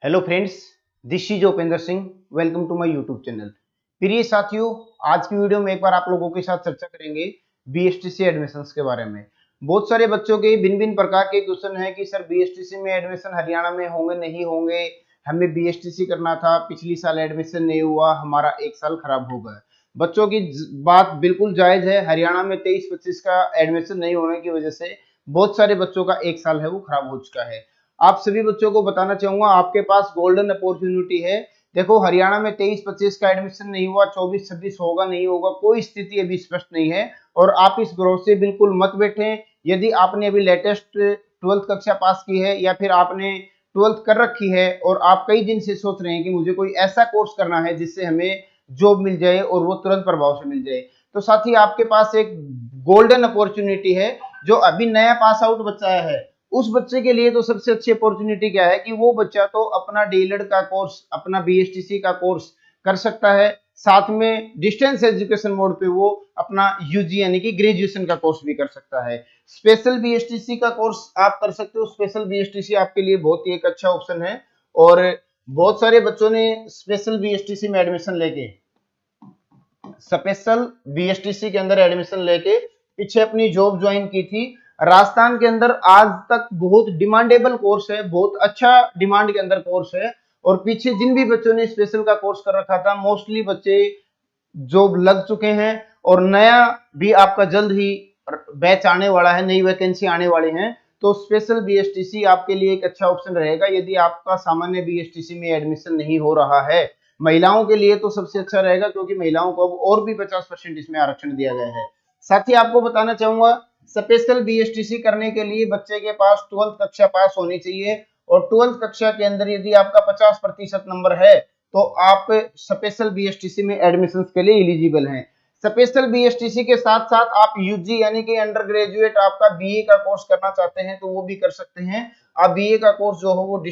Hello friends, this is Upendra Singh. Welcome to my YouTube channel. प्रिय साथियों, आज की वीडियो में एक बार आप लोगों के साथ चर्चा करेंगे बीएसटीसी एडमिशंस के बारे में। बहुत सारे बच्चों के भिन्न भिन्न प्रकार के क्वेश्चन है कि सर बीएसटीसी में एडमिशन हरियाणा में होंगे नहीं होंगे, हमें बीएसटीसी करना था, पिछली साल एडमिशन नहीं हुआ, हमारा एक साल खराब हो गया। बच्चों की बात बिल्कुल जायज है। हरियाणा में 23-25 का एडमिशन नहीं होने की वजह से बहुत सारे बच्चों का एक साल है वो खराब हो चुका है। आप सभी बच्चों को बताना चाहूंगा, आपके पास गोल्डन अपॉर्चुनिटी है। देखो, हरियाणा में 23-25 का एडमिशन नहीं हुआ, 24-26 होगा नहीं होगा, कोई स्थिति अभी स्पष्ट नहीं है और आप इस ग्रोथ से बिल्कुल मत बैठे। यदि आपने अभी लेटेस्ट 12th कक्षा पास की है या फिर आपने 12th कर रखी है और आप कई दिन से सोच रहे हैं कि मुझे कोई ऐसा कोर्स करना है जिससे हमें जॉब मिल जाए और वो तुरंत प्रभाव से मिल जाए, तो साथी आपके पास एक गोल्डन अपॉर्चुनिटी है। जो अभी नया पास आउट बच्चा है, उस बच्चे के लिए तो सबसे अच्छी अपॉर्चुनिटी क्या है कि वो बच्चा तो अपना डीएलएड का कोर्स, अपना बीएसटीसी का कोर्स कर सकता है, साथ में डिस्टेंस एजुकेशन मोड पे वो अपना यूजी यानी कि ग्रेजुएशन का कोर्स भी कर सकता है। स्पेशल बीएसटीसी का कोर्स आप कर सकते हो। स्पेशल बीएसटीसी आपके लिए बहुत ही एक अच्छा ऑप्शन है और बहुत सारे बच्चों ने स्पेशल बीएसटीसी में एडमिशन लेके, स्पेशल बीएसटीसी के अंदर एडमिशन लेके पीछे अपनी जॉब ज्वाइन की थी। राजस्थान के अंदर आज तक बहुत डिमांडेबल कोर्स है, बहुत अच्छा डिमांड के अंदर कोर्स है और पीछे जिन भी बच्चों ने स्पेशल का कोर्स कर रखा था, मोस्टली बच्चे जॉब लग चुके हैं और नया भी आपका जल्द ही बैच आने वाला है, नई वैकेंसी आने वाली है। तो स्पेशल बीएसटीसी आपके लिए एक अच्छा ऑप्शन रहेगा यदि आपका सामान्य बीएसटीसी में एडमिशन नहीं हो रहा है। महिलाओं के लिए तो सबसे अच्छा रहेगा क्योंकि महिलाओं को अब और भी 50% इसमें आरक्षण दिया गया है। साथ ही आपको बताना चाहूंगा, स्पेशल बीएसटीसी करने के लिए बच्चे के पास 12th कक्षा पास होनी चाहिए और 12th कक्षा के अंदर यदि आपका 50% नंबर है तो आप स्पेशल बीएसटीसी में एडमिशन के लिए एलिजिबल हैं। स्पेशल बीएसटीसी के साथ साथ आप यूजी यानी कि अंडर ग्रेजुएट आपका बीए का कोर्स करना चाहते हैं तो वो भी कर सकते हैं। आप बीए का कोर्स जो हो वो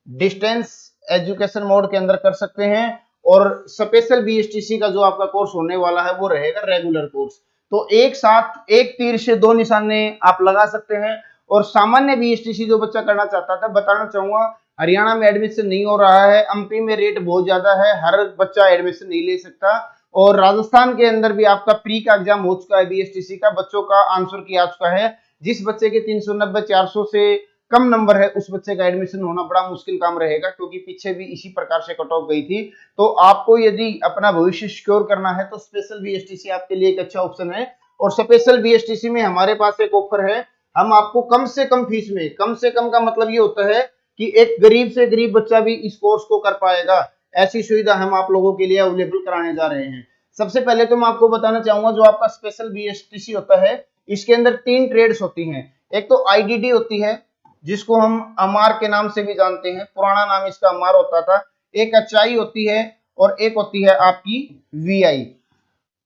डिस्टेंस एजुकेशन मोड के अंदर कर सकते हैं और स्पेशल बीएसटीसी का जो आपका कोर्स होने वाला है वो रहेगा रेगुलर कोर्स। तो एक साथ एक तीर से दो निशाने आप लगा सकते हैं। और सामान्य बीएसटीसी जो बच्चा करना चाहता था, बताना चाहूंगा हरियाणा में एडमिशन नहीं हो रहा है, एमपी में रेट बहुत ज्यादा है, हर बच्चा एडमिशन नहीं ले सकता और राजस्थान के अंदर भी आपका प्री का एग्जाम हो चुका है, बीएसटीसी का बच्चों का आंसर की आ चुका है। जिस बच्चे के 390-400 से कम नंबर है उस बच्चे का एडमिशन होना बड़ा मुश्किल काम रहेगा क्योंकि पीछे भी इसी प्रकार से कट ऑफ गई थी। तो आपको यदि अपना भविष्य सिक्योर करना है तो स्पेशल बीएसटीसी आपके लिए एक अच्छा ऑप्शन है। और स्पेशल बीएसटीसी में हमारे पास एक ऑफर है, हम आपको कम से कम फीस में, कम से कम का मतलब ये होता है कि एक गरीब से गरीब बच्चा भी इस कोर्स को कर पाएगा, ऐसी सुविधा हम आप लोगों के लिए अवेलेबल कराने जा रहे हैं। सबसे पहले तो मैं आपको बताना चाहूंगा, जो आपका स्पेशल बीएसटीसी होता है इसके अंदर 3 ट्रेड्स होती हैं। एक तो आईडीडी होती है जिसको हम अमार के नाम से भी जानते हैं, पुराना नाम इसका अमार होता था। एक एचआई होती है और एक होती है आपकी वीआई।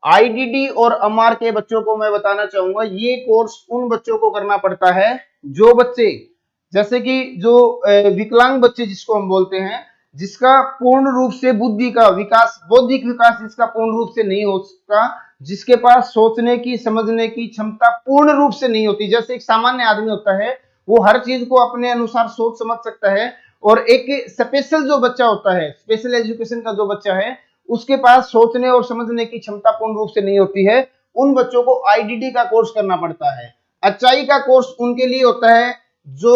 आईडीडी और अमार के बच्चों को मैं बताना चाहूंगा, ये कोर्स उन बच्चों को करना पड़ता है जो बच्चे, जैसे कि जो विकलांग बच्चे जिसको हम बोलते हैं, जिसका पूर्ण रूप से बुद्धि का विकास, बौद्धिक विकास जिसका पूर्ण रूप से नहीं हो सकता, जिसके पास सोचने की समझने की क्षमता पूर्ण रूप से नहीं होती। जैसे एक सामान्य आदमी होता है वो हर चीज को अपने अनुसार सोच समझ सकता है और एक स्पेशल जो बच्चा होता है, स्पेशल एजुकेशन का जो बच्चा है, उसके पास सोचने और समझने की क्षमता पूर्ण रूप से नहीं होती है। उन बच्चों को आईडीडी का कोर्स करना पड़ता है। एचआई का कोर्स उनके लिए होता है जो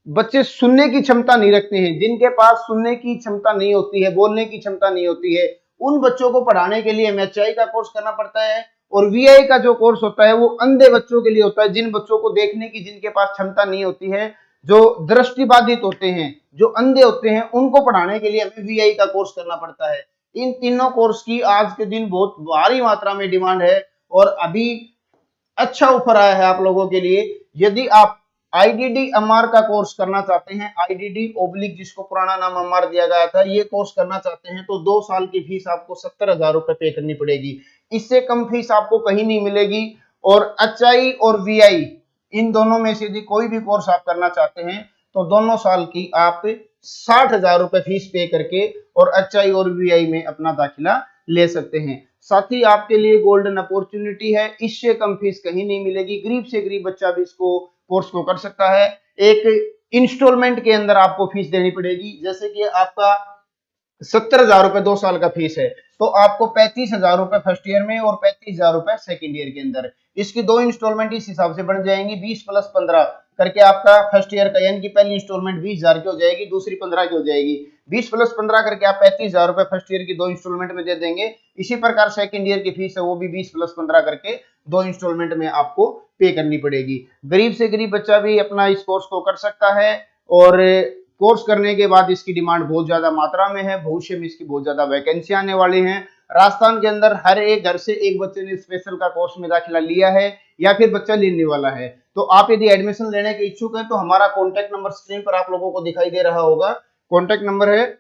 बच्चे सुनने की क्षमता नहीं रखते हैं, जिनके पास सुनने की क्षमता नहीं होती है, बोलने की क्षमता नहीं होती है, उन बच्चों को पढ़ाने के लिए एचआई का कोर्स करना पड़ता है। और वीआई का जो कोर्स होता है वो अंधे बच्चों के लिए होता है, जिन बच्चों को देखने की, जिनके पास क्षमता नहीं होती है, जो दृष्टिबाधित होते हैं, जो अंधे होते हैं, उनको पढ़ाने के लिए हमें वीआई का कोर्स करना पड़ता है। इन तीनों कोर्स की आज के दिन बहुत भारी मात्रा में डिमांड है और अभी अच्छा ऑफर आया है आप लोगों के लिए। यदि आप आईडीडी अमार का कोर्स करना चाहते हैं, आईडीडी ओब्लिक जिसको पुराना नाम अमार दिया गया था, ये कोर्स करना चाहते हैं तो 2 साल की फीस आपको 70,000 रुपए पे करनी पड़ेगी। इससे कम फीस आपको कहीं नहीं मिलेगी। और एचआई और वीआई इन दोनों में से यदि कोई भी कोर्स आप करना चाहते हैं तो दोनों साल की आप 60,000 रुपए फीस पे करके और एचआई और वीआई में अपना दाखिला ले सकते हैं। साथ ही आपके लिए गोल्डन अपॉर्चुनिटी है, इससे कम फीस कहीं नहीं मिलेगी, गरीब से गरीब बच्चा भी इसको कोर्स को कर सकता है। एक इंस्टॉलमेंट के अंदर आपको फीस देनी पड़ेगी। जैसे कि आपका 70,000 रुपए 2 साल का फीस है, तो आपको 35,000 रुपए फर्स्ट ईयर में और 35,000 रुपए सेकेंड ईयर के अंदर, इसकी 2 इंस्टॉलमेंट इस हिसाब से बन जाएंगी 20 + 15 करके आपका फर्स्ट ईयर का, यानी कि पहली इंस्टॉलमेंट 20,000 की हो जाएगी, दूसरी 15 की हो जाएगी। 20 + 15 करके आप 35,000 रुपए फर्स्ट ईयर की 2 इंस्टॉलमेंट में दे देंगे। इसी प्रकार सेकेंड ईयर की फीस है वो भी 20 + 15 करके 2 इंस्टॉलमेंट में आपको पे करनी पड़ेगी। गरीब से गरीब बच्चा भी अपना इस कोर्स को कर सकता है, और कोर्स करने के बाद इसकी डिमांड बहुत ज्यादा मात्रा में है, भविष्य में इसकी बहुत ज्यादा वैकेंसी आने वाली है। राजस्थान के अंदर हर एक घर से एक बच्चे ने स्पेशल का कोर्स में दाखिला लिया है या फिर बच्चा लेने वाला है। तो आप यदि एडमिशन लेने के इच्छुक हैं तो हमारा कॉन्टैक्ट नंबर स्क्रीन पर आप लोगों को दिखाई दे रहा होगा। कॉन्टैक्ट नंबर है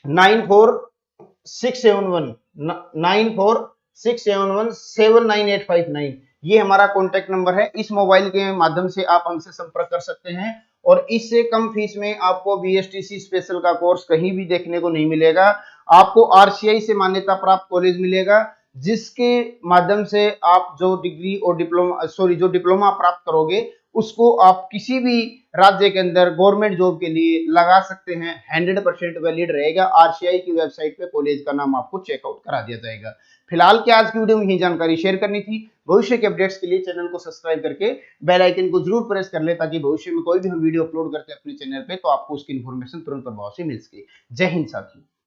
94671759 ये हमारा कॉन्टैक्ट नंबर है। इस मोबाइल के माध्यम से आप हमसे संपर्क कर सकते हैं, और इससे कम फीस में आपको बीएसटीसी स्पेशल का कोर्स कहीं भी देखने को नहीं मिलेगा। आपको आरसीआई से मान्यता प्राप्त कॉलेज मिलेगा, जिसके माध्यम से आप जो डिग्री और डिप्लोमा प्राप्त करोगे उसको आप किसी भी राज्य के अंदर गवर्नमेंट जॉब के लिए लगा सकते हैं। 100% वैलिड रहेगा। आरसीआई की वेबसाइट पे कॉलेज का नाम आपको चेकआउट करा दिया जाएगा। फिलहाल की आज की वीडियो में यही जानकारी शेयर करनी थी। भविष्य के अपडेट्स के लिए चैनल को सब्सक्राइब करके बेल आइकन को जरूर प्रेस कर ले, ताकि भविष्य में कोई भी हम वीडियो अपलोड करते हैं अपने चैनल पे तो आपको उसकी इन्फॉर्मेशन तुरंत प्रभाव से मिल सके। जय हिंद साथियों।